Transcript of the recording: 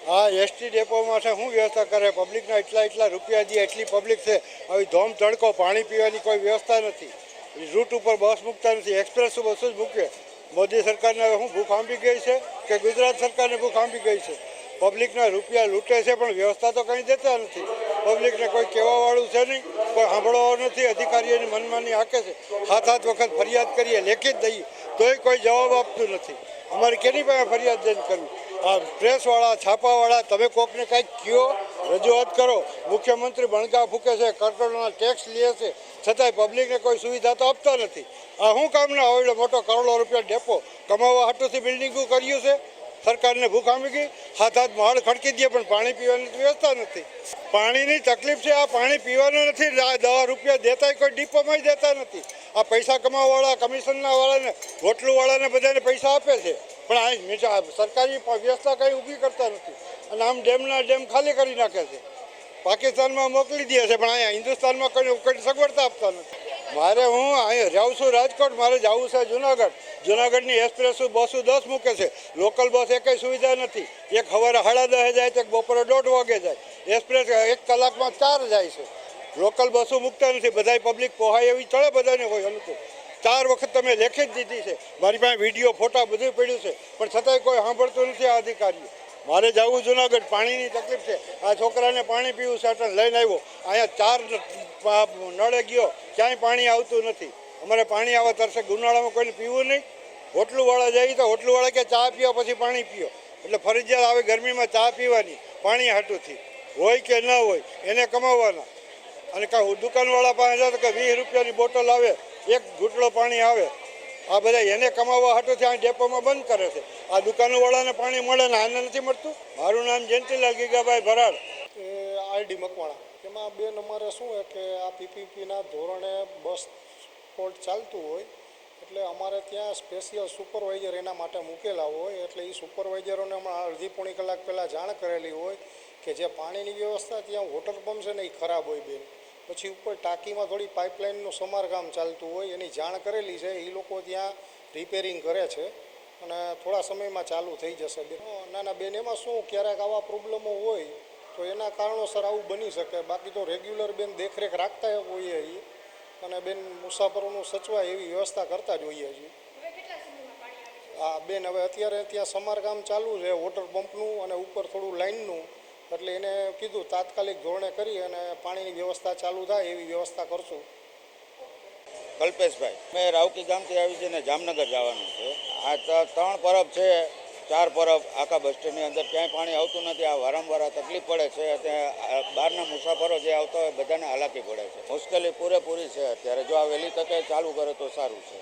આ એસટી ડેપોમાં છે શું વ્યવસ્થા કરે? પબ્લિકના એટલા રૂપિયા દે, એટલી પબ્લિક છે, આવી ધોમ તડકો, પાણી પીવાની કોઈ વ્યવસ્થા નથી. રૂટ ઉપર બસ મૂકતા નથી, એક્સપ્રેસ બસો જ મૂકે. મોદી સરકારને શું ભૂખ આંબી ગઈ છે કે ગુજરાત સરકારને ભૂખ આંબી ગઈ છે? પબ્લિકના રૂપિયા લૂંટે છે પણ વ્યવસ્થા તો કંઈ દેતા નથી. પબ્લિકને કોઈ કહેવાવાળું છે નહીં, કોઈ સાંભળવાનું નથી. અધિકારીઓની મનમાની હાકે છે. 7 વખત ફરિયાદ કરીએ, લેખિત દઈએ, તોય કોઈ જવાબ આપતું નથી. અમારે કેની પાસે ફરિયાદ દઈને કરવી? આ પ્રેસવાળા, છાપાવાળા, તમે કોકને કાંઈક કહો, રજૂઆત કરો. મુખ્યમંત્રી બણગા ફૂકે છે, કરોડોના ટેક્સ લે છે, છતાંય પબ્લિકને કોઈ સુવિધા તો આપતા નથી. આ શું કામના હોય? મોટો કરોડો રૂપિયા ડેપો કમાવા હાટુથી બિલ્ડિંગો કર્યું છે. સરકારને ભૂખ આંબી ગઈ. 7 માળ ખડકી દે પણ પાણી પીવાની વ્યવસ્થા નથી. પાણીની તકલીફ છે. આ પાણી પીવાનું નથી. 10 રૂપિયા દેતાય કોઈ ડીપોમાં દેતા નથી. આ પૈસા કમાવાવાળા, કમિશનના વાળાને, હોટલુવાળાને બધાને પૈસા આપે છે, પણ આ સરકારી વ્યવસ્થા કંઈ ઊભી કરતા નથી. અને આમ ડેમના ડેમ ખાલી કરી નાખે છે. પાકિસ્તાનમાં મોકલી દે છે, પણ અહીંયા હિન્દુસ્તાનમાં કોઈ સગવડતા આપતા નથી. હું અહીં રહું છું રાજકોટ, મારે જવું છે જુનાગઢ. જુનાગઢની એક્સપ્રેસ બસો 10 મૂકે છે. લોકલ બસ એકેય સુવિધા નથી. એક સવારે 10:30 જાય તો એક બપોરે 1:30 વાગે જાય. એક્સપ્રેસ 1 કલાકમાં 4 જાય છે. લોકલ બસો મૂકતા નથી. બધાય પબ્લિક પોહાય એવી ચડે, બધાને હોય અનુકૂળ. 4 વખત તમે લેખિત દીધી છે. મારી પાસે વિડીયો, ફોટા બધું પડ્યું છે, પણ છતાંય કોઈ સાંભળતું નથી આ અધિકારીઓ. મારે જવું જુનાગઢ, પાણીની તકલીફ છે. આ છોકરાને પાણી પીવું છે, એટલે લઈને આવ્યો. અહીંયા 4 નળે ગયો, ક્યાંય પાણી આવતું નથી. અમારે પાણી આવવા તરસે. ઉનાળામાં કોઈને પીવું નહીં. હોટલુવાળા જાય તો હોટલુવાળા કે ચા પીઓ પછી પાણી પીઓ, એટલે ફરજિયાત આવે ગરમીમાં ચા પીવાની પાણી હાટુથી. હોય કે ન હોય એને કમાવાના. અને કાંઈ દુકાનવાળા પાસે જાઓ તો કે 20 રૂપિયાની બોટલ આવે, એક ઘૂંટડો પાણી આવે. આ બધા એને કમાવા હાટુથી આ ડેપોમાં બંધ કરે છે. આ દુકાનવાળાને પાણી મળે ને આને નથી મળતું. મારું નામ જયંતિલાલ ગીગાભાઈ ભરાડ, આરડી મકવાણા. એમાં બેન અમારે શું છે કે આ પીપીપીના ધોરણે બસ સ્પોટ ચાલતું હોય, એટલે અમારે ત્યાં સ્પેશિયલ સુપરવાઇઝર એના માટે મૂકેલા હોય. એટલે એ સુપરવાઇઝરોને હમણાં અડધી-પોણી કલાક પહેલાં જાણ કરેલી હોય કે જે પાણીની વ્યવસ્થા ત્યાં વોટર પંપ છે ને એ ખરાબ હોય બેન. પછી ઉપર ટાંકીમાં થોડી પાઇપલાઇનનું સમારકામ ચાલતું હોય, એની જાણ કરેલી છે. એ લોકો ત્યાં રિપેરિંગ કરે છે અને થોડા સમયમાં ચાલુ થઈ જશે બેન. ના બેન, એમાં શું ક્યારેક આવા પ્રોબ્લેમો હોય તો એના કારણોસર આવું બની શકે. બાકી તો રેગ્યુલર બેન દેખરેખ રાખતા હોઈએ છીએ અને બેન મુસાફરોનું સચવાય એવી વ્યવસ્થા કરતા જ હોઈએ છીએ. હા બેન, હવે અત્યારે ત્યાં સમારકામ ચાલુ છે વોટર પંપનું અને ઉપર થોડું લાઇનનું, એટલે એને કીધું તાત્કાલિક ધોરણે કરી અને પાણીની વ્યવસ્થા ચાલુ થાય એવી વ્યવસ્થા કરશું. કલ્પેશભાઈ, મેં રાવકી ગામથી આવી છે ને જામનગર જવાનું છે. આ 3 પરબ છે, 4 પરબ આખા બસ સ્ટેન્ડની અંદર ક્યાંય પાણી આવતું નથી. આ વારંવાર તકલીફ પડે છે. ત્યાં બહારના મુસાફરો જે આવતા હોય બધાને હાલાકી પડે છે. મુશ્કેલી પૂરેપૂરી છે અત્યારે. જો આ વહેલી તકે ચાલુ કરે તો સારું છે.